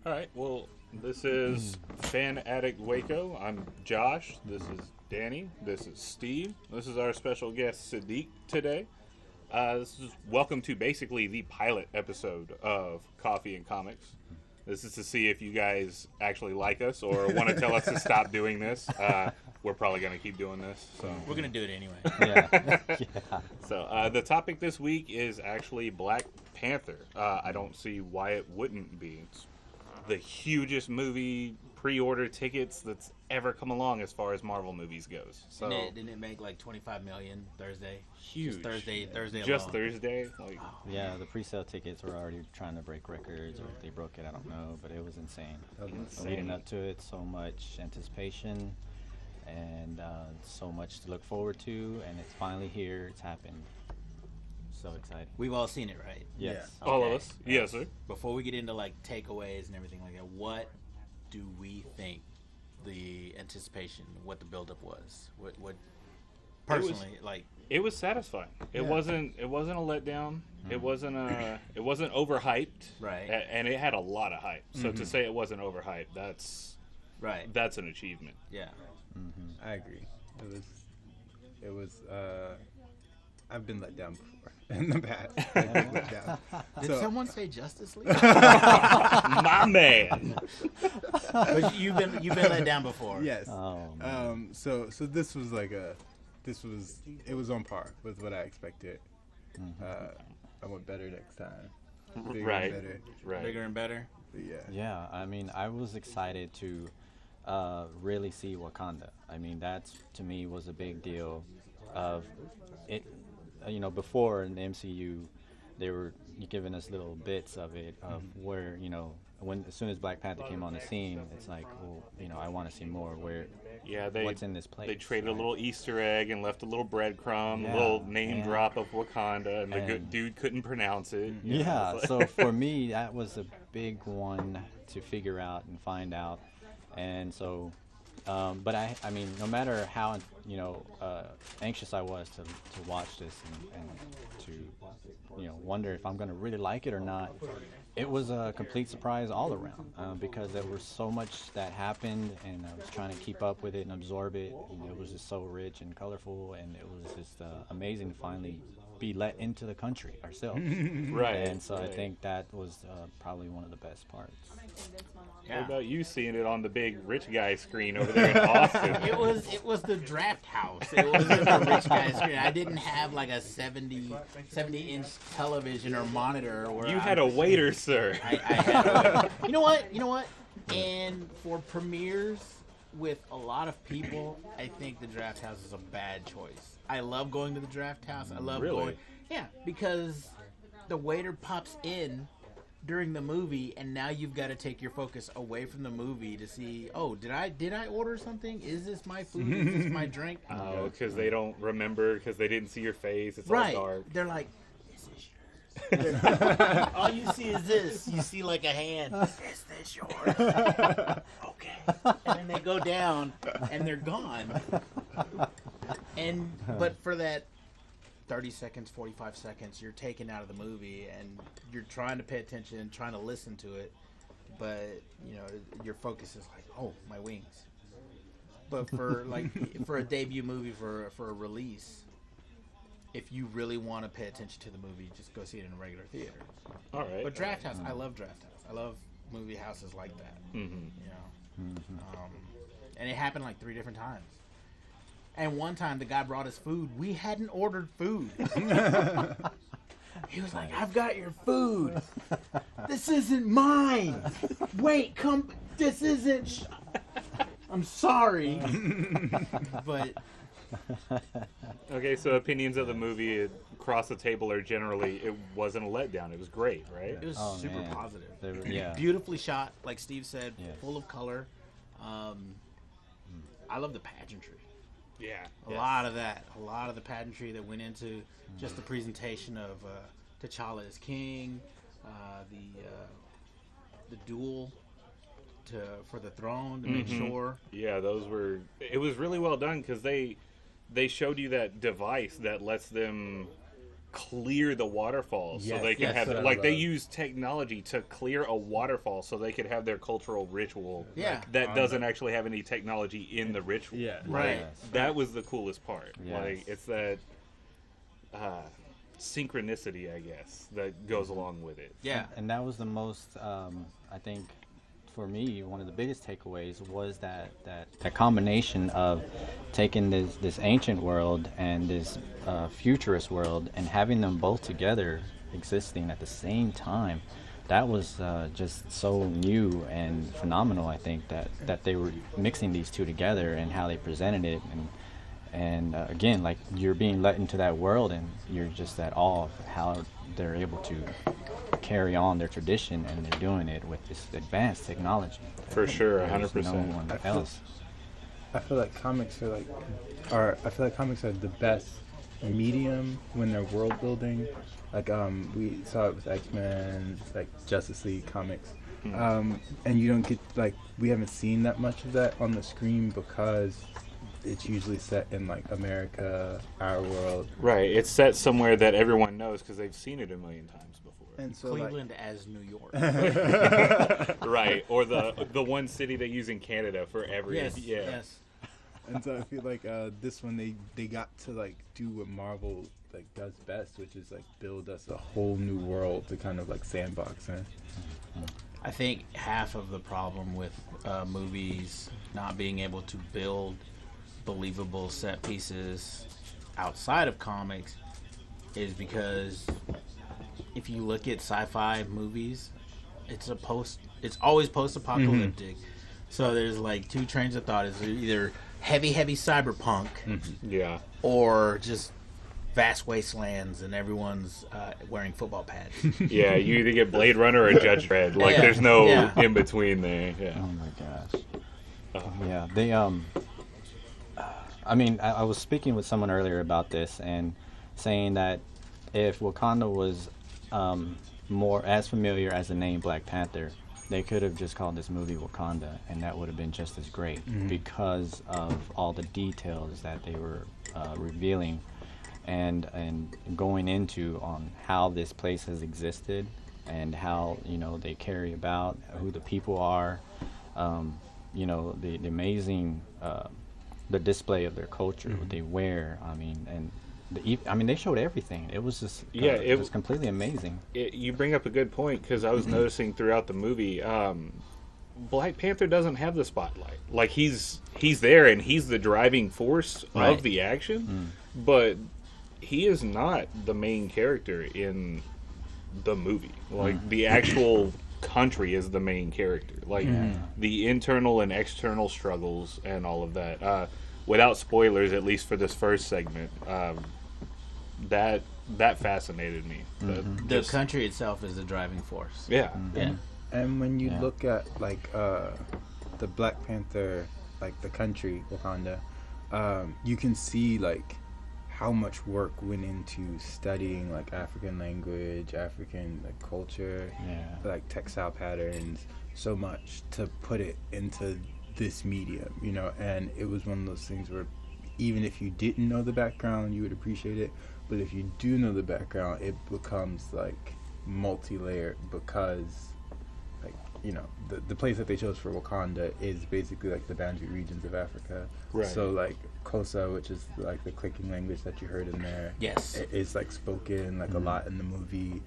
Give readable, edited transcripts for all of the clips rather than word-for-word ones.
All right. Well, this is Fan Addict Waco. I'm Josh. This is Danny. This is Steve. This is our special guest Sadiq today. This is welcome to basically the pilot episode of Coffee and Comics. This is to see if you guys actually like us or want to tell us to stop doing this. We're probably going to keep doing this. So We're going to do it anyway. Yeah. So the topic this week is actually Black Panther. I don't see why it wouldn't be. It's the hugest movie pre-order tickets that's ever come along as far as Marvel movies goes. So Didn't it make like 25 million Thursday? huge. Just Thursday Just alone. Thursday. Like, Yeah, the pre-sale tickets were already trying to break records, or if they broke it, I don't know, but it was insane. Leading up to it, so much anticipation and so much to look forward to, and it's finally here. It's happened. So exciting. We've all seen it, right? Yes. Yeah. all of Okay. us. Yes, sir. Before we get into like takeaways and everything like that, what do we think the anticipation, what the buildup was? What personally, like, It was satisfying. It wasn't a letdown. It wasn't overhyped. Right. And it had a lot of hype. So to say it wasn't overhyped, that's right? an achievement. Yeah. I agree. It was. I've been let down before in the past. I've been let down. Did someone say Justice League? My man. But you've been let down before. Yes. Oh, man. So this was it was on par with what I expected. I want better next time. Bigger Right. and better. Right. Bigger and better. But yeah. Yeah, I mean, I was excited to really see Wakanda. I mean, that to me was a big deal. Of it, before in the MCU, they were giving us little bits of it of where as soon as Black Panther came on the scene, it's like, well, I want to see more. Yeah, what's in this place? They traded a right? little Easter egg and left a little breadcrumb, Yeah, a little name and- drop of Wakanda, and the good and- dude couldn't pronounce it. Yeah, so for me, that was a big one to figure out and find out. And so, but I mean, no matter how, anxious I was to watch this and to, wonder if I'm going to really like it or not, it was a complete surprise all around because there was so much that happened, and I was trying to keep up with it and absorb it. It was just so rich and colorful, and it was just amazing to finally be let into the country ourselves. Right. And so I right. think that was probably one of the best parts. What about you seeing it on the big rich guy screen over there in Austin? It was the draft house. It wasn't the rich guy screen. I didn't have like a 70-inch television or monitor. Where You had a waiter, sir. I had you know what? And for premieres with a lot of people, I think the draft house is a bad choice. I love going to the draft house. I love Really? going. Yeah, because the waiter pops in during the movie, and now you've got to take your focus away from the movie to see, oh, did I order something? Is this my food? Is this my drink? Oh, because they don't remember, because they didn't see your face. It's Right. all dark. They're like, is this yours? All you see is this. You see like a hand. Is this yours? Okay. And then they go down, and they're gone. But for that 30 seconds, 45 seconds, you're taken out of the movie, and you're trying to pay attention and trying to listen to it, but your focus is like, oh, my wings. But for for a debut movie, for a release, if you really want to pay attention to the movie, just go see it in a regular theater. All right. But Draft House, I love Draft House. I love movie houses like that. And it happened like 3 different times. And one time the guy brought us food. We hadn't ordered food. He was like, I've got your food. This isn't mine. Wait, come. This isn't. I'm sorry. But. Okay, so opinions of the movie across the table are generally, it wasn't a letdown. It was great, right? It was Oh, super man. positive. They were- yeah. Beautifully shot, like Steve said, Yes. full of color. I love the pageantry. Yeah. A lot of that. A lot of the pageantry that went into just the presentation of T'Challa as king, the duel for the throne to make sure. Yeah, it was really well done because they showed you that device that lets them clear the waterfalls so Yes, they can yes, have that's what I like they love. use technology to clear a waterfall so they could have their cultural ritual Yeah. that doesn't actually have any technology in the ritual. Yeah. Right. Yes. That was the coolest part. Yes. Like it's that synchronicity, I guess, that goes along with it. Yeah. And that was the most, I think, for me, one of the biggest takeaways was that combination of taking this ancient world and this futurist world and having them both together existing at the same time. That was just so new and phenomenal. I think that they were mixing these two together and how they presented it, and again, like you're being let into that world and you're just at awe of how they're able to carry on their tradition, and they're doing it with this advanced technology. For sure, There's 100%. no one else. I feel like comics are the best medium when they're world building. Like we saw it with X-Men, like Justice League comics. And you don't get we haven't seen that much of that on the screen because it's usually set in like America, our world. Right. It's set somewhere that everyone knows because they've seen it a million times before. And so Cleveland as New York. Right. Or the one city they use in Canada for every Yes. yeah. Yes. and so I feel like this one they got to like do what Marvel like does best, which is like build us a whole new world to kind of like sandbox in. I think half of the problem with movies not being able to build believable set pieces outside of comics is because if you look at sci-fi movies, it's always post-apocalyptic. So there's like two trains of thought. It's either heavy cyberpunk Yeah. or just vast wastelands and everyone's wearing football pads. Yeah, you either get Blade Runner or Judge Dredd. Like, Yeah. there's no Yeah. in between there. Yeah. Oh my gosh. Yeah, they I mean, I was speaking with someone earlier about this and saying that if Wakanda was more as familiar as the name Black Panther, they could have just called this movie Wakanda, and that would have been just as great because of all the details that they were revealing and going into on how this place has existed and how they carry about who the people are, the amazing the display of their culture, what they wear. I mean, and they showed everything. It was just it was completely amazing. You bring up a good point because I was noticing throughout the movie, Black Panther doesn't have the spotlight. Like he's there and he's the driving force Right. of the action, but he is not the main character in the movie. Like the actual country is the main character. Like the internal and external struggles and all of that. Without spoilers, at least for this first segment, that fascinated me. The country itself is the driving force. Yeah. Yeah. And when you Yeah. look at like the Black Panther, like the country Wakanda, you can see like how much work went into studying like African language, African like culture, like textile patterns, so much to put it into this medium, and it was one of those things where even if you didn't know the background, you would appreciate it, but if you do know the background, it becomes like multi-layered because like the place that they chose for Wakanda is basically like the boundary regions of Africa. Right. So like Kosa, which is like the clicking language that you heard in there, Yes. is like spoken like a lot in the movie.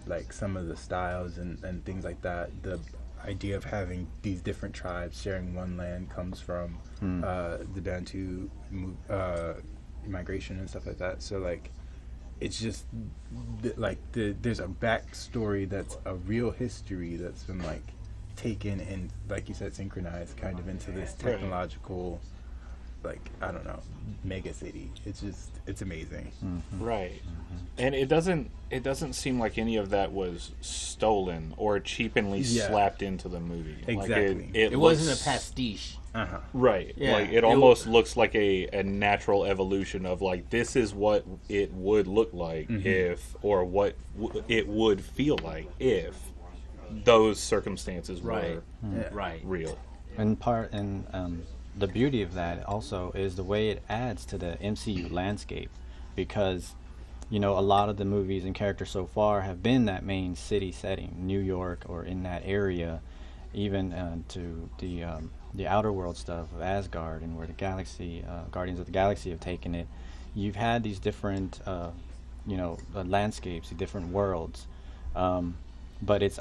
Like some of the styles and things like that. The idea of having these different tribes sharing one land comes from the Bantu migration and stuff like that. So like it's just there's a backstory that's a real history that's been like taken and, like you said, synchronized kind of into this technological, like, I don't know, mega city. It's amazing. Right. And it doesn't seem like any of that was stolen or cheaply slapped into the movie. Exactly. Like It wasn't a pastiche. Right. Yeah. Like it almost looks like a natural evolution of like this is what it would look like if, or what it would feel like if those circumstances Right. were Right. real. And the beauty of that also is the way it adds to the MCU landscape, because you know, a lot of the movies and characters so far have been that main city setting, New York or in that area, even to the outer world stuff of Asgard and where the galaxy, Guardians of the Galaxy have taken it. You've had these different, you know, landscapes, the different worlds. But it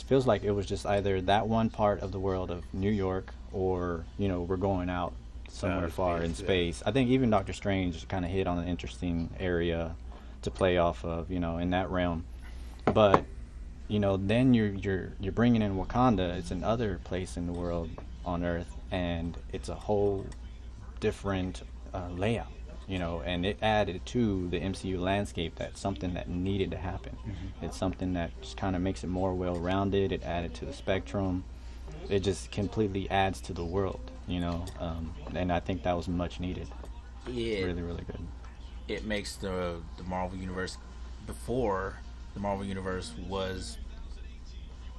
feels like it was just either that one part of the world of New York, or you know, we're going out somewhere far in space. I think even Doctor Strange kind of hit on an interesting area to play off of, you know, in that realm. But you know, then you're bringing in Wakanda. It's another place in the world on Earth, and it's a whole different layout. You know, and it added to the MCU landscape. That's something that needed to happen. It's something that just kind of makes it more well-rounded. It added to the spectrum. It just completely adds to the world, you know, and I think that was much needed. Really, really good. It makes the Marvel Universe, before the Marvel Universe was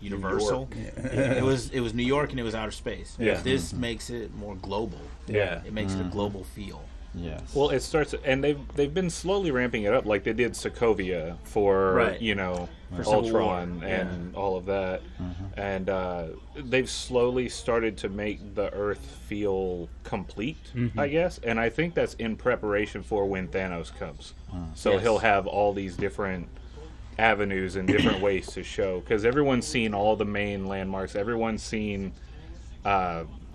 universal. It was New York and it was outer space. Yeah. This makes it more global. It makes it a global feel. Yes. Well, it starts, and they've been slowly ramping it up, like they did Sokovia for you know, For Ultron and all of that, and they've slowly started to make the Earth feel complete, I guess, and I think that's in preparation for when Thanos comes. So he'll have all these different avenues and different ways to show, because everyone's seen all the main landmarks. Everyone's seen.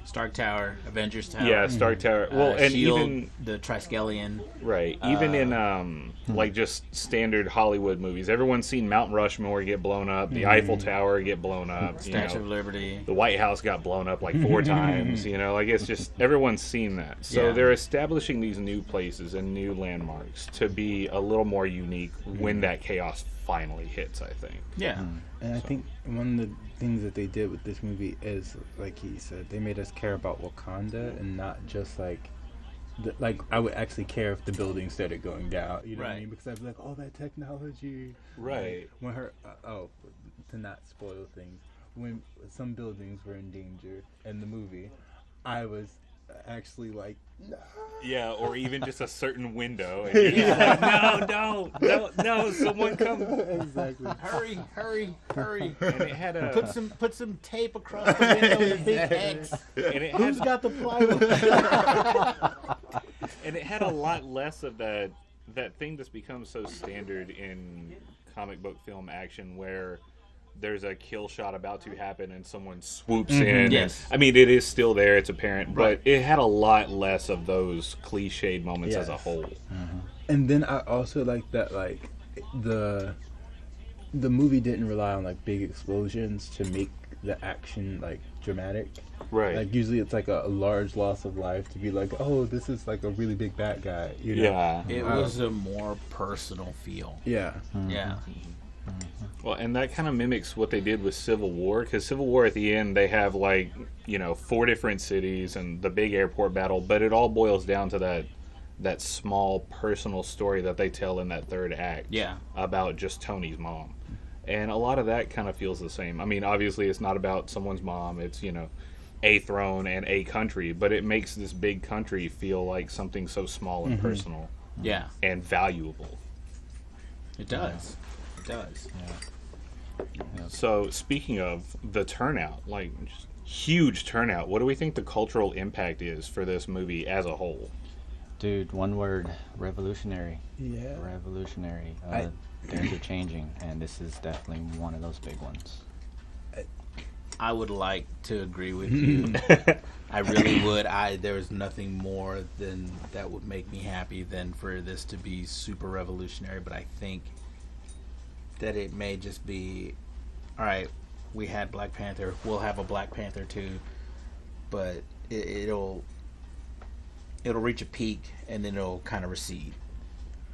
Stark Tower, Avengers Tower. Yeah, Stark Tower. Well, and Shield, even the Triskelion. right, even in like just standard Hollywood movies, everyone's seen Mount Rushmore get blown up, the Eiffel Tower get blown up, Statue of Liberty. the White House got blown up like 4 times. You know, like it's just everyone's seen that. So they're establishing these new places and new landmarks to be a little more unique when that chaos finally hits, I think. Yeah. And I think one of the things that they did with this movie is, like he said, they made us care about Wakanda and not just like I would actually care if the building started going down, you know what I mean? Because I'd be like, oh, that technology. Right. Like, when her, to not spoil things, when some buildings were in danger in the movie, I was actually like, no. Yeah, or even just a certain window. And you're just like, no, someone come. Exactly. Hurry. And it had a... Put some tape across the window with a big X. And it Who's had, got the plywood? and it had a lot less of that thing that's become so standard in comic book film action, where there's a kill shot about to happen and someone swoops in. Yes. I mean, it is still there, it's apparent, but it had a lot less of those cliched moments as a whole. And then I also like that, like, the movie didn't rely on like big explosions to make the action like dramatic. Right. Like usually it's like a large loss of life to be like, oh, this is like a really big bad guy. You know? Yeah. It was a more personal feel. Yeah. Yeah. Well, and that kind of mimics what they did with Civil War, because Civil War at the end, they have like, you know, 4 different cities and the big airport battle, but it all boils down to that small personal story that they tell in that 3rd act. Yeah. About just Tony's mom. And a lot of that kind of feels the same. I mean, obviously it's not about someone's mom, it's, you know, a throne and a country, but it makes this big country feel like something so small and personal. Yeah. And valuable. It does. It does. So, speaking of the turnout, like, just huge turnout, what do we think the cultural impact is for this movie as a whole? Dude, one word: revolutionary. Yeah. Revolutionary. Things are changing, and this is definitely one of those big ones. I would like to agree with you. I really would. There's nothing more than that would make me happy than for this to be super revolutionary, but I think that it may just be, all right, we had Black Panther, we'll have a Black Panther too, but it'll reach a peak and then it'll kind of recede.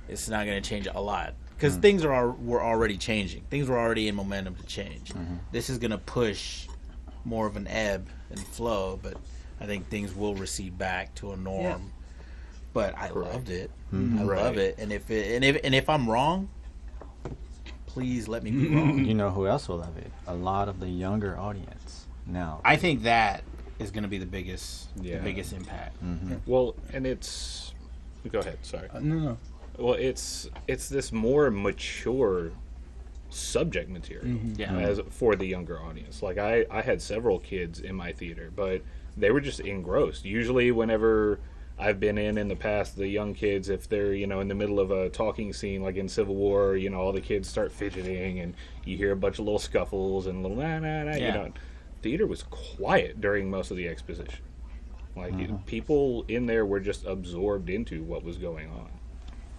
It's not going to change a lot because things were already changing. Things were already in momentum to change. This is going to push more of an ebb and flow, but I think things will recede back to a norm. Yeah. But I loved it. I love it. And if I'm wrong, please let me be wrong. You know who else will love it? A lot of the younger audience now. I think that is going to be the biggest impact. Well, and it's... Go ahead, sorry. No. Well, it's this more mature subject material as for the younger audience. Like I had several kids in my theater, but they were just engrossed. Usually, whenever I've been in the past, the young kids, if they're in the middle of a talking scene, like in Civil War, all the kids start fidgeting, and you hear a bunch of little scuffles and little Theater was quiet during most of the exposition. Like people in there were just absorbed into what was going on.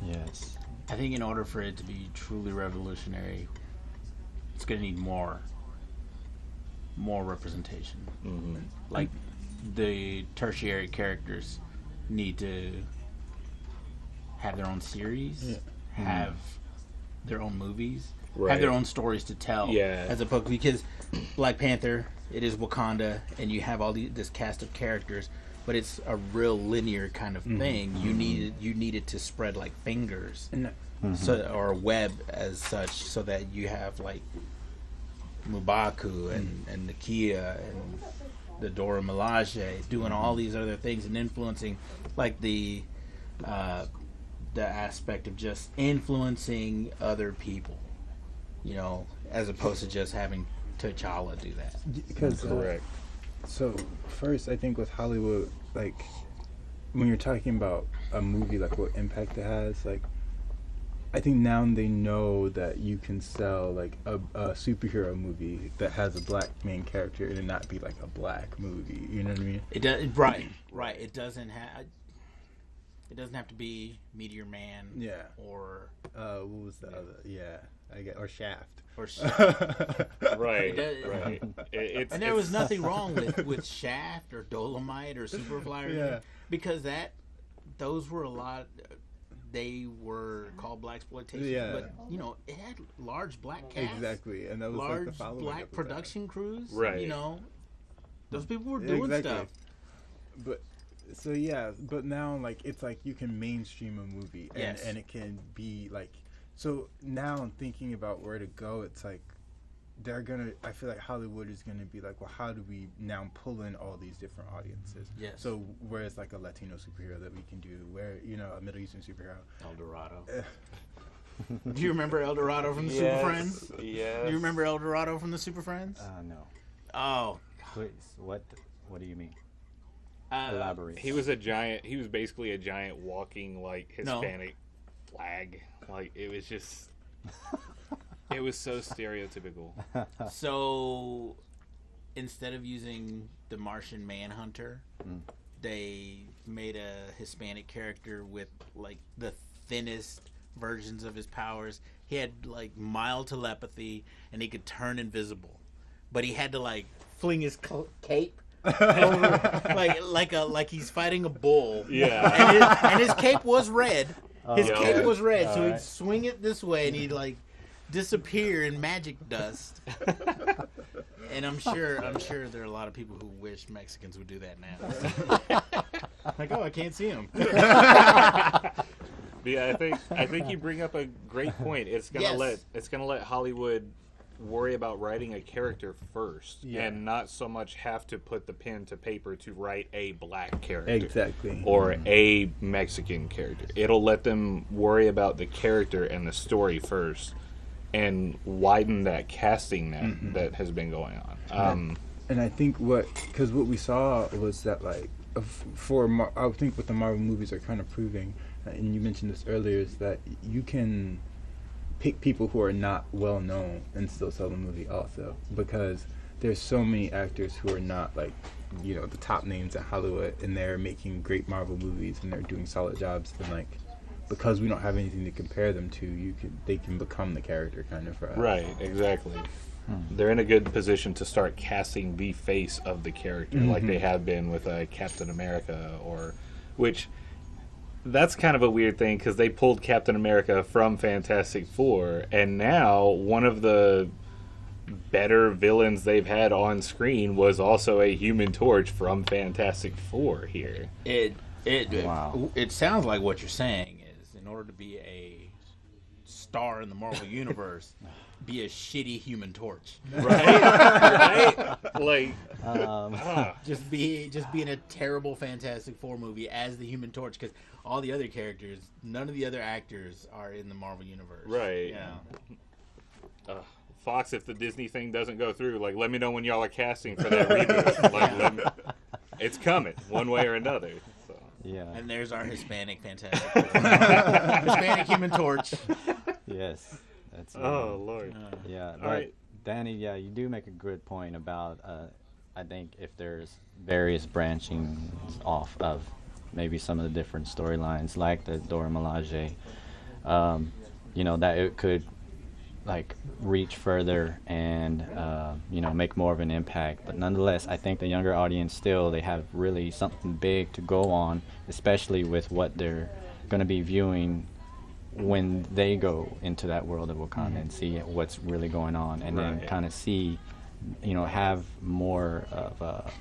Yes. I think in order for it to be truly revolutionary, it's going to need more representation. Like the tertiary characters need to have their own series, have their own movies, have their own stories to tell. Yeah. As opposed, because Black Panther, it is Wakanda, and you have all this cast of characters, but it's a real linear kind of thing. You needed to spread like fingers, so, or a web as such, so that you have like M'Baku and Nakia and the Dora Milaje doing all these other things and influencing, like the aspect of just influencing other people, as opposed to just having T'Challa do that. Because Correct. So first, I think with Hollywood, like when you're talking about a movie, like what impact it has, like I think now they know that you can sell like a superhero movie that has a black main character and it not be like a black movie. You know what I mean? It does, right. It doesn't have to be Meteor Man. Yeah. Or what was the other? Yeah, I get or Shaft. Right. Right. And there was nothing wrong with Shaft or Dolomite or Superfly, because those were a lot. They were called blaxploitation, but it had large black casts, exactly, and that was large like the following black episode. Production crews, right? Those people were doing stuff. But now like it's like you can mainstream a movie, and it can be like. So now I'm thinking about where to go. It's like I feel like Hollywood is gonna be like, well, how do we now pull in all these different audiences? Yes. So where's like a Latino superhero that we can do? Where a Middle Eastern superhero? El Dorado. Do you remember El Dorado from the Super Friends? Yes. Do you remember El Dorado from the Super Friends? No. Oh. Please, what do you mean? Elaborate. He was basically a giant walking like Hispanic flag. Like it was just. It was so stereotypical. So instead of using the Martian Manhunter, they made a Hispanic character with like the thinnest versions of his powers. He had like mild telepathy and he could turn invisible, but he had to like fling his cape over, like he's fighting a bull. Yeah, and his cape was red. His cape was red, All so right. he'd swing it this way and he'd like disappear in magic dust. And I'm sure there are a lot of people who wish Mexicans would do that now. Like, I can't see him. Yeah, I think you bring up a great point. It's gonna let Hollywood worry about writing a character first, and not so much have to put the pen to paper to write a black character, Exactly, or a Mexican character. It'll let them worry about the character and the story first, and widen that casting net that has been going on. And I think what we saw was that like I think what the Marvel movies are kind of proving, and you mentioned this earlier, is that you can pick people who are not well known and still sell the movie also, because there's so many actors who are not like the top names in Hollywood, and they're making great Marvel movies and they're doing solid jobs, and like because we don't have anything to compare them to, they can become the character kind of for us. Right, exactly. They're in a good position to start casting the face of the character, like they have been with Captain America, which that's kind of a weird thing because they pulled Captain America from Fantastic Four, and now one of the better villains they've had on screen was also a Human Torch from Fantastic Four here. It sounds like what you're saying is, in order to be a star in the Marvel universe, be a shitty Human Torch. Right? Right? Like, just being a terrible Fantastic Four movie as the Human Torch, because all the other characters, none of the other actors are in the Marvel universe. right. Yeah. Fox, if the Disney thing doesn't go through, like, let me know when y'all are casting for that reboot. Like, it's coming one way or another. So. Yeah. And there's our Hispanic Fantastic Four. Hispanic Human Torch. Yes. That's Oh, Lord. yeah. But right. Danny, yeah, you do make a good point about I think if there's various branchings off of maybe some of the different storylines, like the Dora Milaje, you know, that it could like reach further and you know, make more of an impact. But nonetheless, I think the younger audience still, they have really something big to go on, especially with what they're going to be viewing when they go into that world of Wakanda and see what's really going on, and then kind of see, you know, have more of a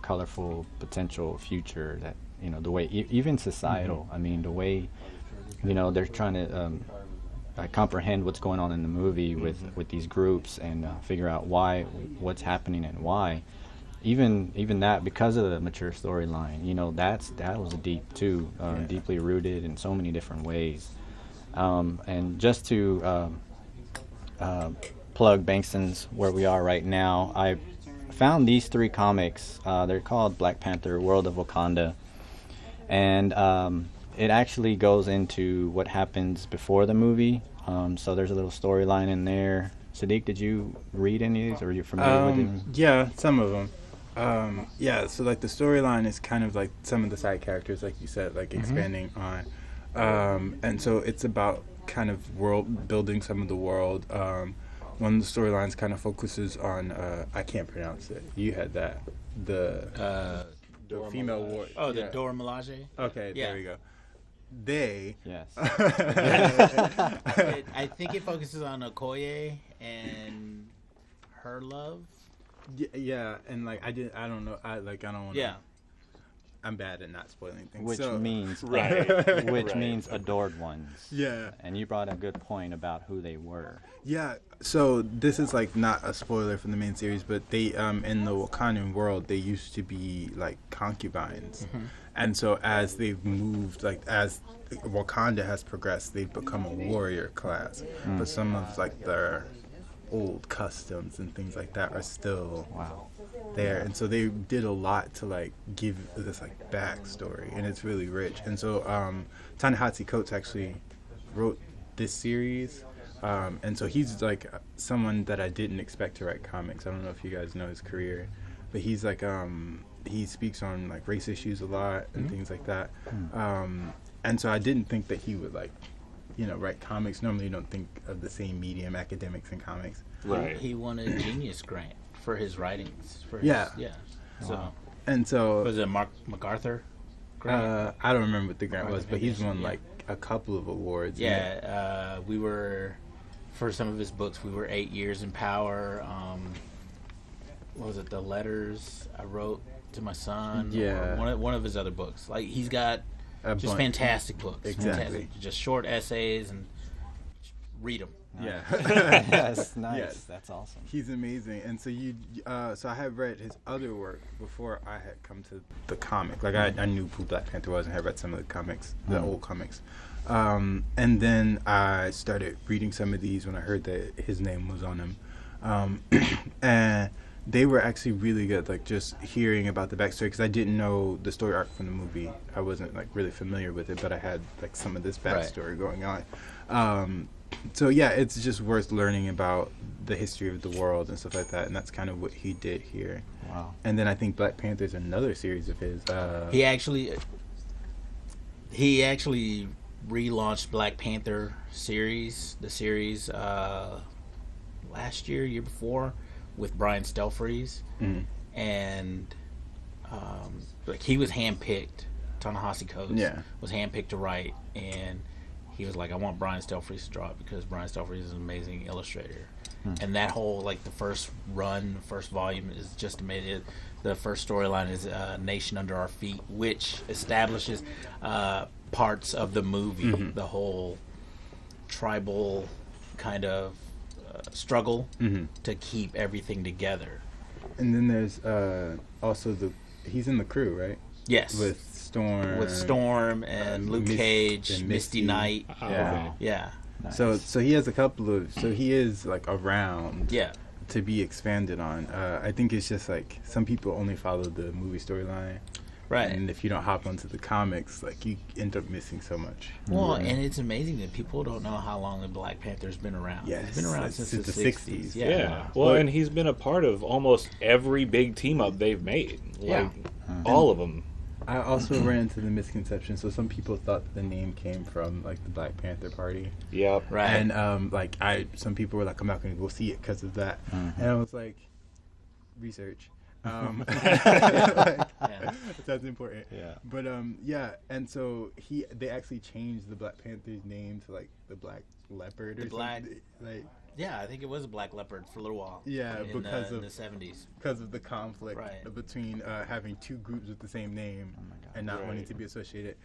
colorful potential future that, you know, the way even societal, I mean, the way, you know, they're trying to comprehend what's going on in the movie with these groups and figure out what's happening and why. Even that, because of the mature storyline, you know, that was deep too, deeply rooted in so many different ways. And just to plug Bankston's where we are right now, I found these 3 comics. They're called Black Panther, World of Wakanda, and it actually goes into what happens before the movie. So there's a little storyline in there. Sadiq, did you read any of these, or are you familiar with them? Yeah, some of them. Yeah, so like the storyline is kind of like some of the side characters, like you said, like expanding on. And so it's about kind of world building some of the world. One of the storylines kind of focuses on I can't pronounce it. You had that. The female war. Oh, the Dora Milaje? Okay, Yeah. there we go. They. Yes. I think it focuses on Okoye and her love. Yeah, and like I don't know. I don't want to. Yeah. I'm bad at not spoiling things. Which so, means Right. means adored ones. Yeah. And you brought a good point about who they were. Yeah, so this is like not a spoiler from the main series, but they in the Wakandan world they used to be like concubines, and so as they've moved, like as Wakanda has progressed, they've become a warrior class. But some of like their old customs and things like that are still there, and so they did a lot to like give this like backstory, and it's really rich. And so Ta-Nehisi Coates actually wrote this series. And so he's like someone that I didn't expect to write comics. I don't know if you guys know his career, but he's like he speaks on like race issues a lot and things like that. And so I didn't think that he would like, you know, write comics. Normally you don't think of the same medium, academics and comics. Right. He won a Genius Grant for his writings. Yeah. So And so was it MacArthur grant? I don't remember what the grant was, but he's won Yeah. like a couple of awards. Yeah, we were, for some of his books, we were 8 Years in Power. What was it? The Letters I Wrote to My Son. Yeah. Or one of his other books. Like, he's got just bunch. fantastic books. Exactly. Fantastic. Just short essays, and read them. Yeah. Yes, nice. Yes. That's awesome. He's amazing. And so so I had read his other work before I had come to the comic. Like I knew who Black Panther was and had read some of the comics, the old comics. And then I started reading some of these when I heard that his name was on them. And they were actually really good, like just hearing about the backstory, because I didn't know the story arc from the movie. I wasn't like really familiar with it, but I had like some of this backstory going on. So yeah, it's just worth learning about the history of the world and stuff like that, and that's kind of what he did here. Wow. And then I think Black Panther is another series of his. He actually relaunched Black Panther the series last year before, with Brian Stelfreeze, and like he was handpicked. Ta-Nehisi Coates was handpicked to write, and he was like, I want Brian Stelfreeze to draw it because Brian Stelfreeze is an amazing illustrator. And that whole, like, the first volume is just amazing. The first storyline is Nation Under Our Feet, which establishes parts of the movie, the whole tribal kind of struggle to keep everything together. And then there's also he's in the crew, right? Yes. With Storm and Luke Cage, and Misty Knight. Oh, Yeah. okay. Yeah. Nice. So he has a couple of, so he is like around Yeah. to be expanded on. I think it's just like some people only follow the movie storyline, Right. and if you don't hop onto the comics, like you end up missing so much. Well, and it's amazing that people don't know how long the Black Panther's been around. Yes, It's been around since the 60s. Yeah. Yeah. Well, But- and he's been a part of almost every big team up they've made. Yeah. Like all of them. I also ran into the misconception. So some people thought the name came from like the Black Panther Party, Yep. Right. and some people were like, "I'm not going to go see it because of that," and I was like, "Research." Yeah. That's important. Yeah. But yeah, and so they actually changed the Black Panther's name to like the Black Leopard or The Black- something. Like Yeah, I think it was a black leopard for a little while. Yeah, in because in of- the 70s. because of the conflict Right. between having two groups with the same name and not wanting Right. to be associated.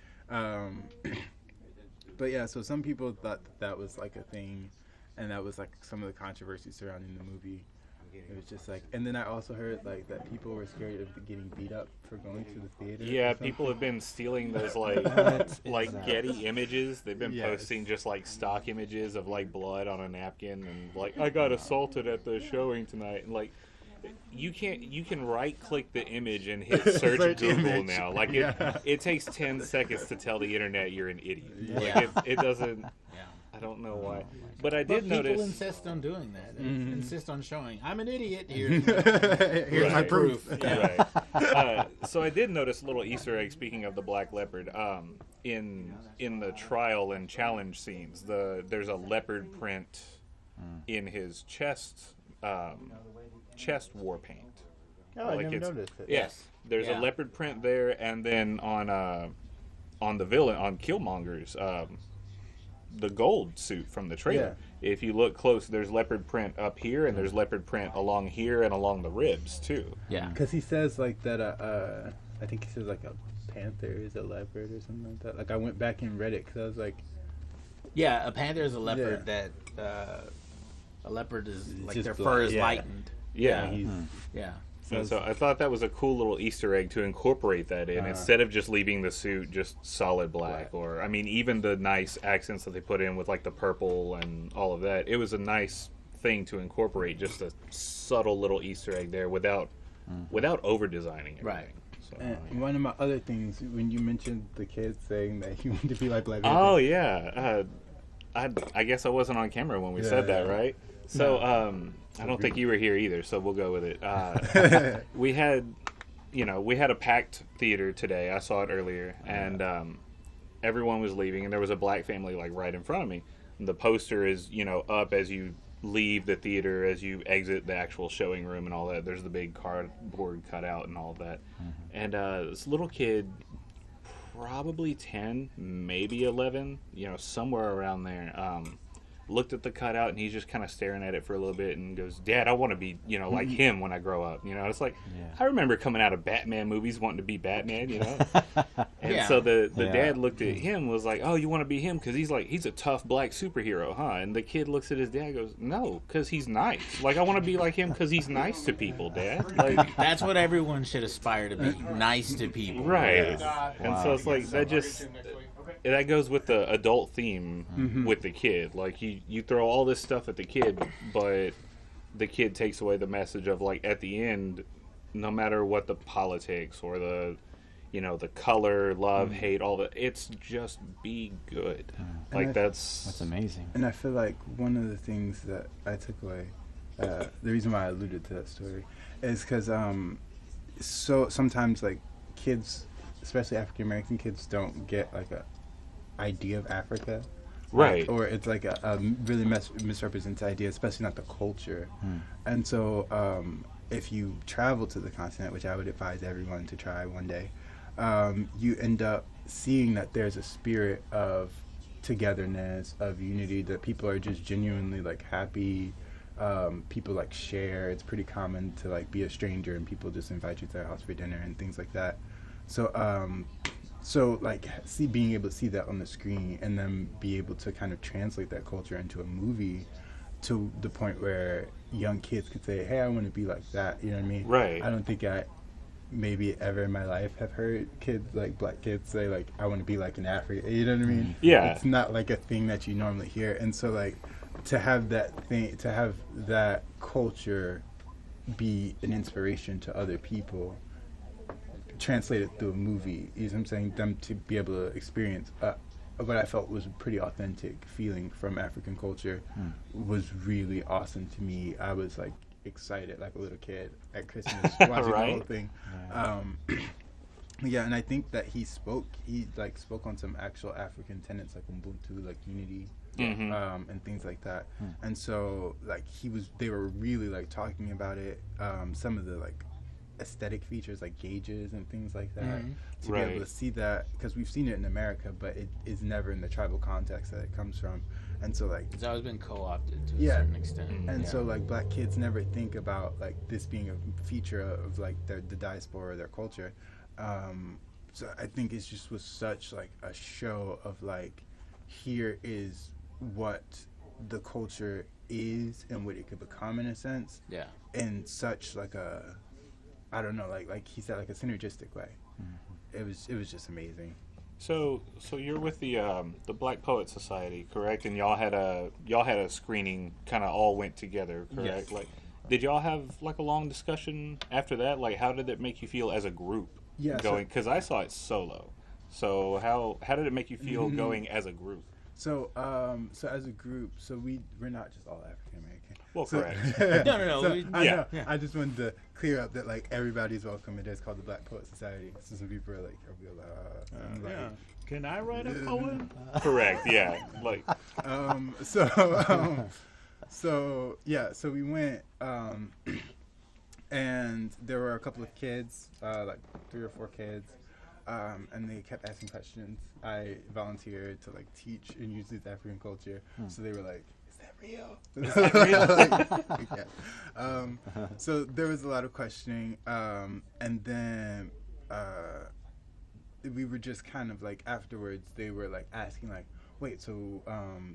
But yeah, so some people thought that was like a thing, and that was like some of the controversy surrounding the movie. It was just like, and then I also heard like that people were scared of getting beat up for going to the theater. Yeah, or something. people have been stealing those like that? Getty images. They've been Yes. posting just like stock images of like blood on a napkin and like I got assaulted at the showing tonight. And like you can right click the image and hit search Search Google image. now. Like Yeah. it takes 10 seconds to tell the internet you're an idiot. Like Yeah. it doesn't. Yeah. I don't know why, but I But did people notice. insist on doing that. They Mhm. insist on showing, I'm an idiot. Here's Here's my Right. proof. Yeah. Right. So I did notice a little Easter egg. Speaking of the Black Leopard, in the trial and challenge scenes, there's a leopard print in his chest war paint. Oh, I Like never it's- noticed it. Yes, there's Yeah. a leopard print there, and then on the villain on Killmonger's the gold suit from the trailer. If you look close, there's leopard print up here, and there's leopard print along here and along the ribs too. Yeah. Because he says like that. I think he says like a panther is a leopard or something like that. Like I went back and read it because I was like, Yeah, a panther is a leopard that a leopard is like just their black. fur is Yeah. lightened. Yeah. he's Yeah. And so I thought that was a cool little Easter egg to incorporate that in instead of just leaving the suit just solid black. Or I mean, even the nice accents that they put in with like the purple and all of that. It was a nice thing to incorporate, just a subtle little Easter egg there without over designing it. Right. So. And one of my other things when you mentioned the kids saying that he wanted to be like Black Panther. Oh yeah, I guess I wasn't on camera when we said that, Yeah. right? So I don't think you were here either, so we'll go with it. We had a packed theater today. I saw it earlier, and everyone was leaving, and there was a black family like right in front of me. And the poster is up as you leave the theater, as you exit the actual showing room and all that. There's the big cardboard cutout and all that. And this little kid, probably 10, maybe 11, somewhere around there, looked at the cutout, and he's just kind of staring at it for a little bit and goes, Dad, I want to be, like him when I grow up. It's like, I remember coming out of Batman movies wanting to be Batman, And Yeah. so the Yeah. dad looked at him, was like, oh, you want to be him? Because he's a tough black superhero, huh? And the kid looks at his dad and goes, no, because he's nice. Like, I want to be like him because he's nice to people, Dad. Like, That's what everyone should aspire to be. Nice to people. right. Yeah. And Wow. so it's like, that goes with the adult theme with the kid. Like you throw all this stuff at the kid, but the kid takes away the message of like at the end, no matter what the politics or the the color, love, hate, all that, it's just be good. Like That's amazing. And I feel like one of the things that I took away, the reason why I alluded to that story, is because so sometimes like kids, especially African American kids, don't get like a idea of Africa, Right. or it's like a really misrepresented idea, especially not the culture. And so if you travel to the continent, which I would advise everyone to try one day, you end up seeing that there's a spirit of togetherness, of unity, that people are just genuinely like happy. People like share. It's pretty common to like be a stranger and people just invite you to their house for dinner and things like that. So like being able to see that on the screen and then be able to kind of translate that culture into a movie to the point where young kids could say, hey, I want to be like that. You know what I mean? Right. I don't think I maybe ever in my life have heard kids, like black kids, say like, I want to be like an African. You know what I mean? Yeah. It's not like a thing that you normally hear. And so like to have that thing, to have that culture be an inspiration to other people, translated through a movie, you know what I'm saying? Them to be able to experience what I felt was a pretty authentic feeling from African culture was really awesome to me. I was like excited like a little kid at Christmas watching Right? the whole thing. Yeah, and I think that he spoke on some actual African tenets like Ubuntu, like unity, and things like that. And so like they were really like talking about it. Some of the like aesthetic features like gauges and things like that, to be able to see that, because we've seen it in America, but it is never in the tribal context that it comes from. And so like It's always been co-opted to a certain extent. and so like black kids never think about like this being a feature of like the diaspora or their culture. So I think it just was such like a show of like, here is what the culture is and what it could become in a sense. Yeah. In such like a, I don't know, like he said, like a synergistic way. It was just amazing. So you're with the Black Poet Society, correct? And y'all had a screening, kind of all went together, correct? Yes. Like, did y'all have like a long discussion after that? Like, how did it make you feel as a group? Yeah, going, because I saw it solo. So how did it make you feel going as a group? So so as a group, so we're not just all African American. Well, So- correct. No. So, I know. Yeah. I just wanted to clear up that like everybody's welcome. It is called the Black Poet Society. So some people are like, I'm like, Can I write a poem? Correct. Yeah. Like, so yeah, so we went, and there were a couple of kids, like 3 or 4 kids, and they kept asking questions. I volunteered to like teach and use this African culture, so they were like, "Is that real? Is that real?" Yeah. So there was a lot of questioning, and then we were just kind of like afterwards. They were like asking like, "Wait, so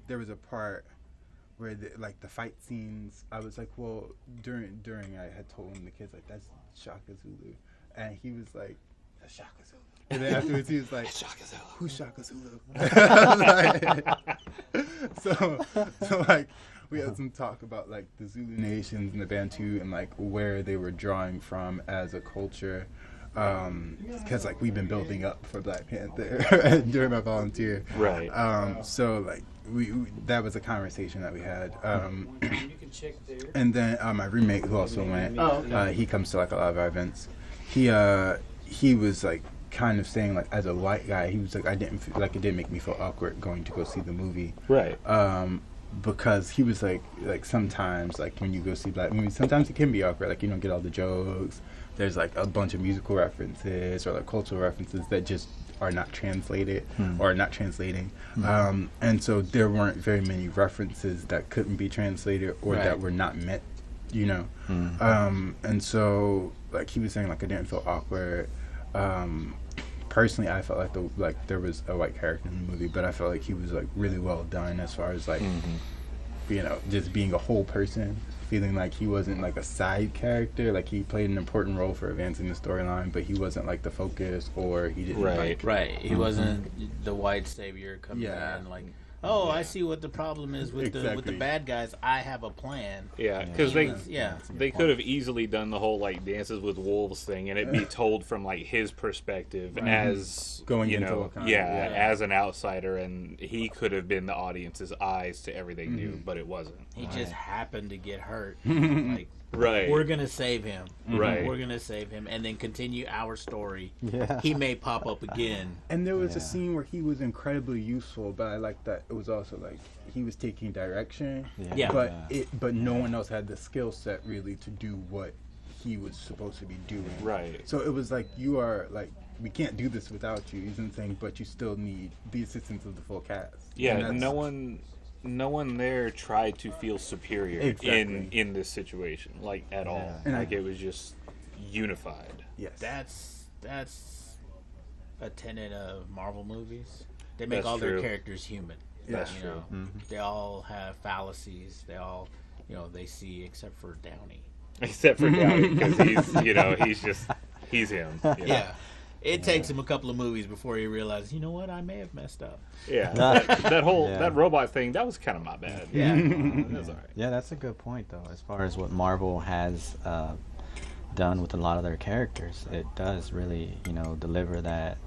there was a part." Where like the fight scenes, I was like, well, during I had told the kids like, that's Shaka Zulu, and he was like, that's Shaka Zulu. And then afterwards he was like, Shaka Zulu. Who's Shaka Zulu? so like we had some talk about like the Zulu nations and the Bantu and like where they were drawing from as a culture. Because like we've been building up for Black Panther during my volunteer. right. So like we that was a conversation that we had. And then my roommate who also went, he comes to like a lot of our events. He was like kind of saying like as a white guy, he was like, it didn't make me feel awkward going to go see the movie. Right. Because he was like sometimes like when you go see black movies, sometimes it can be awkward. Like you don't get all the jokes. There's like a bunch of musical references or like cultural references that just are not translated or not translating. And so there weren't very many references that couldn't be translated or that were not meant, you know. And so like he was saying like I didn't feel awkward. Personally, I felt like there was a white character in the movie, but I felt like he was like really well done as far as like you know, just being a whole person, feeling like he wasn't like a side character, like he played an important role for advancing the storyline, but he wasn't like the focus, or he didn't He wasn't the white savior coming in like, oh, I see what the problem is with the bad guys. I have a plan. Yeah, because they could have easily done the whole like Dances with Wolves thing, and it be told from like his perspective as going you into know, Wakanda. as an outsider, and he could have been the audience's eyes to everything new, but it wasn't. He just happened to get hurt. Like, Right. we're gonna save him. Right. We're gonna save him, and then continue our story. Yeah. He may pop up again. And there was a scene where he was incredibly useful, but I like that it was also like he was taking direction. Yeah. But no one else had the skill set really to do what he was supposed to be doing. Right. So it was like, you are like, we can't do this without you, isn't saying, but you still need the assistance of the full cast. Yeah, no one there tried to feel superior in this situation, like at all. And like it was just unified. Yes. That's a tenet of Marvel movies. They make That's all their true. characters human. That's You true. know, they all have fallacies. They all they see except for Downey. Except for Downey, because he's him. Yeah. It takes him a couple of movies before he realizes, you know what, I may have messed up. Yeah, that whole Yeah. that robot thing, that was kind of my bad. Yeah. That's all right. Yeah, that's a good point, though. As far as what Marvel has done with a lot of their characters, it does really, deliver that,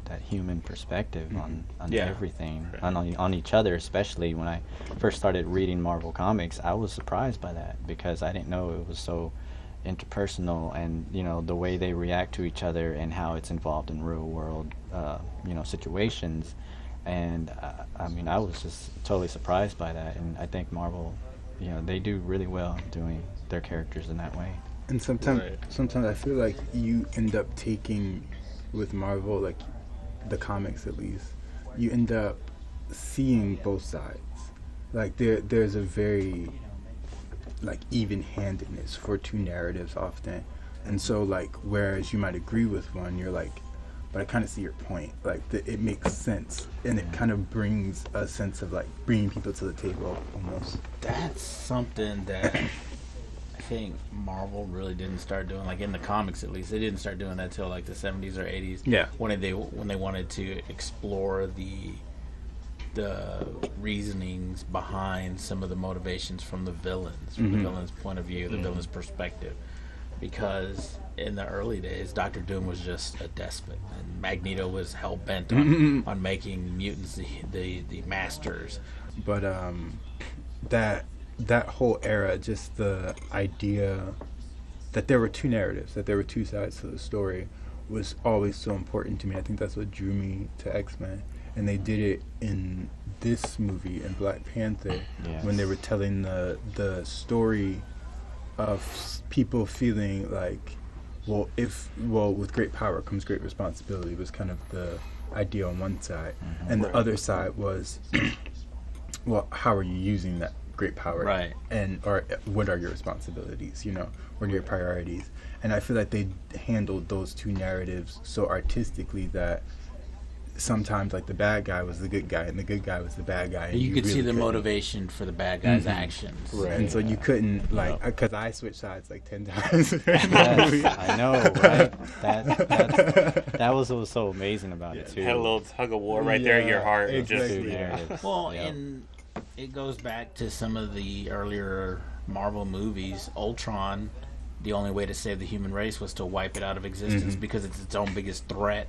that human perspective on Yeah. everything, on each other. Especially when I first started reading Marvel comics, I was surprised by that because I didn't know it was so interpersonal, and the way they react to each other and how it's involved in real world, situations. And I was just totally surprised by that, and I think Marvel, they do really well doing their characters in that way. And sometimes, Right. sometimes I feel like you end up taking, with Marvel, like the comics at least, you end up seeing both sides. Like there's a very like even-handedness for two narratives often, and so like whereas you might agree with one, you're like, but I kind of see your point. Like it makes sense, and it kind of brings a sense of like bringing people to the table almost. That's something that I think Marvel really didn't start doing, like in the comics at least. They didn't start doing that till like the 70s or 80s. Yeah. When they wanted to explore the reasonings behind some of the motivations from the villains, from the villain's point of view, the villain's perspective. Because in the early days, Doctor Doom was just a despot, and Magneto was hell bent on making mutants the masters. But that whole era, just the idea that there were two narratives, that there were two sides to the story, was always so important to me. I think that's what drew me to X-Men, and they did it in this movie, in Black Panther, Yes. when they were telling the story of people feeling like, with great power comes great responsibility, was kind of the idea on one side, and the other side was, well, how are you using that great power, Right. or what are your responsibilities, what are your priorities? And I feel like they handled those two narratives so artistically that sometimes like the bad guy was the good guy and the good guy was the bad guy, and You could really see the couldn't- motivation for the bad guy's actions. Right. and so you couldn't like, because I switched sides like 10 times. Yes, I know, right? That was what was so amazing about it too. Had a little tug of war right there in your Yeah, heart. exactly. Two narratives. Well, Yep. and it goes back to some of the earlier Marvel movies. Ultron, the only way to save the human race was to wipe it out of existence because it's its own biggest threat.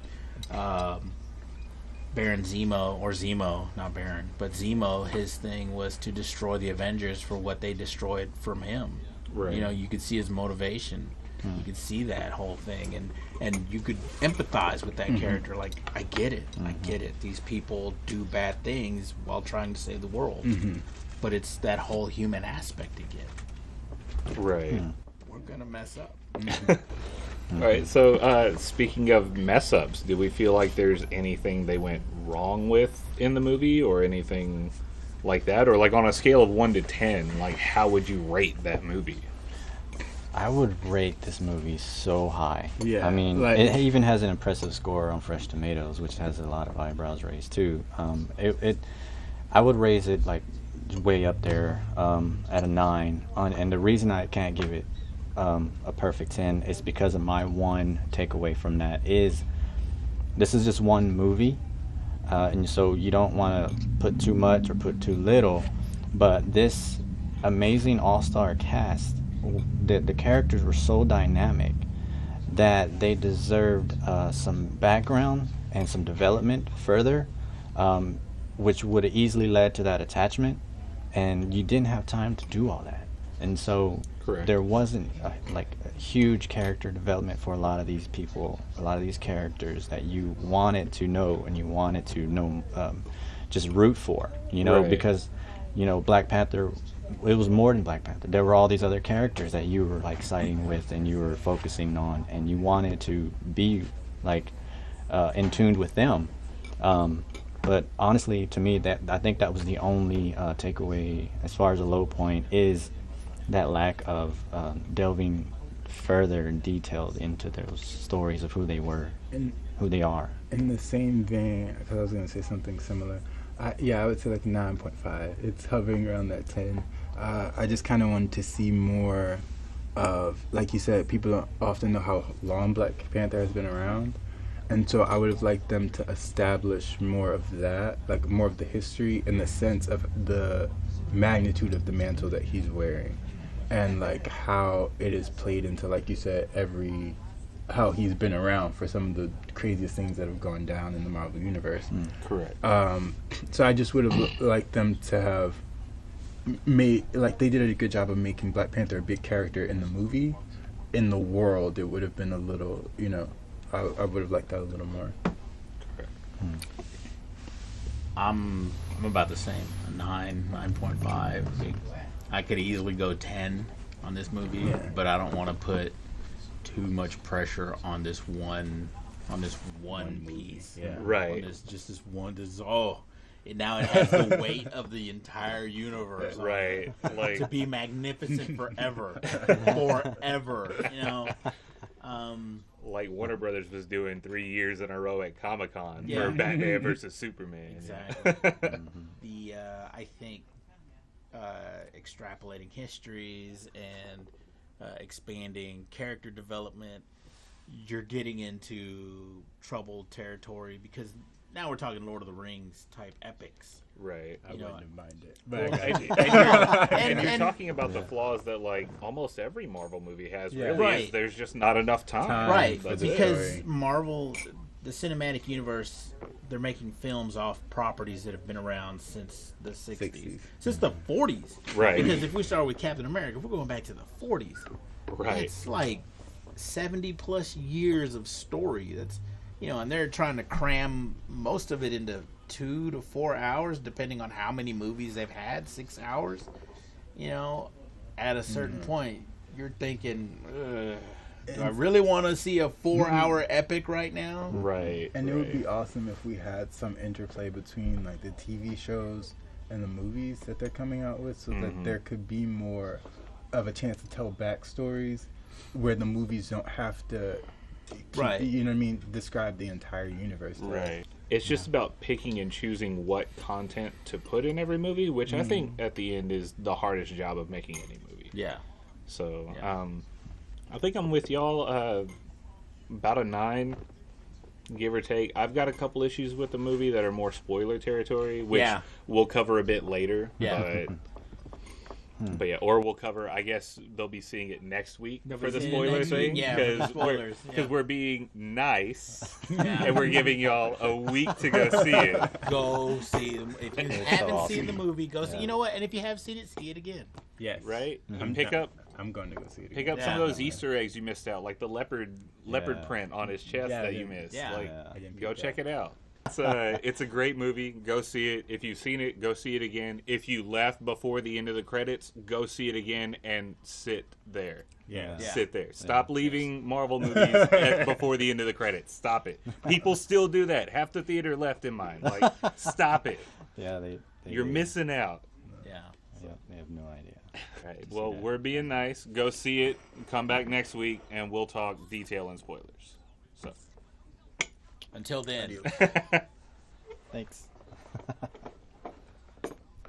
Baron Zemo, or Zemo, not Baron, but Zemo, his thing was to destroy the Avengers for what they destroyed from him. Right. You could see his motivation. You could see that whole thing, and you could empathize with that character. Like, I get it. I get it. These people do bad things while trying to save the world. But it's that whole human aspect again. Right. We're going to mess up. All right. So, speaking of mess ups, do we feel like there's anything they went wrong with in the movie, or anything like that, or like on a scale of 1 to 10, like how would you rate that movie? I would rate this movie so high. Yeah, I mean, like- it even has an impressive score on Fresh Tomatoes, which has a lot of eyebrows raised too. I would raise it like way up there at a 9. And the reason I can't give it a perfect 10 is because of my one takeaway from that is this is just one movie, and so you don't want to put too much or put too little, but this amazing all-star cast, the characters were so dynamic that they deserved some background and some development further, which would have easily led to that attachment, and you didn't have time to do all that. And so Correct. there wasn't like a huge character development for a lot of these people, a lot of these characters that you wanted to know, and you wanted to know, just root for, Right. because Black Panther, it was more than Black Panther. There were all these other characters that you were like siding with and you were focusing on, and you wanted to be like in tune with them. But honestly, to me, I think that was the only takeaway as far as a low point, is that lack of delving further and detailed into those stories of who they were, And who they are. in the same vein, because I was going to say something similar, I would say like 9.5. It's hovering around that 10. I just kind of wanted to see more of, like you said, people don't often know how long Black Panther has been around. And so I would have liked them to establish more of that, like more of the history in the sense of the magnitude of the mantle that he's wearing. And like how it is played into, like you said, how he's been around for some of the craziest things that have gone down in the Marvel Universe. Correct. So I just would have liked them to have made, like they did a good job of making Black Panther a big character in the movie. In the world, it would have been a little, I would have liked that a little more. I'm about the same. A 9.5. I could easily go 10 on this movie, but I don't want to put too much pressure on this one piece. Yeah. Right. On this one. Now it has the weight of the entire universe. Right. Like to be magnificent forever. Like Warner Brothers was doing 3 years in a row at Comic-Con Yeah. for Batman versus Superman. Exactly. I think extrapolating histories and expanding character development, you're getting into troubled territory because now we're talking Lord of the Rings type epics. Right. I wouldn't have minded. Well, and you're talking about the flaws that like almost every Marvel movie has. Yeah. Really, Right. is there's just not enough time. Right, for the because story. Marvel, the cinematic universe, they're making films off properties that have been around since the 60s. 60s. Since the 40s. Right. Because if we start with Captain America, if we're going back to the 40s, Right. it's like 70 plus years of story. That's, and they're trying to cram most of it into 2 to 4 hours, depending on how many movies they've had. 6 hours. At a certain point, you're thinking, do I really want to see a 4-hour epic right now? Right. And it would be awesome if we had some interplay between like the TV shows and the movies that they're coming out with, so that there could be more of a chance to tell backstories where the movies don't have to Right. You know what I mean? Describe the entire universe. Right. It's just about picking and choosing what content to put in every movie, which I think at the end is the hardest job of making any movie. Yeah. So, I think I'm with y'all. About a 9, give or take. I've got a couple issues with the movie that are more spoiler territory, which we'll cover a bit later. Yeah. But yeah, or we'll cover. I guess they'll be seeing it next week They'll for be the seeing it spoiler next week, thing. yeah, for the spoilers, Because yeah. we're being nice, Yeah. and we're giving y'all a week to go see it. Go see them. If you It's haven't so awesome. seen the movie, go see. You know what? And if you have seen it, see it again. Yes. Right? Mm-hmm. And pick up I'm going to go see it. Pick up some Yeah. of those Easter eggs you missed out, like the leopard Yeah. print on his chest Yeah, that you yeah. missed. Yeah. Like, Yeah. I didn't go pick check that. it out. It's a great movie. Go see it. If you've seen it, go see it again. If you left before the end of the credits, go see it again and sit there. Yeah. Yeah. Sit there. Stop leaving Marvel movies before the end of the credits. Stop it. People still do that. Half the theater left in mine. Like, stop it. Yeah, they You're do. missing out. Yeah. Yeah, they have no idea. Right. Well, we're being nice. Go see it. Come back next week, and we'll talk detail and spoilers. So. Until then. Thanks.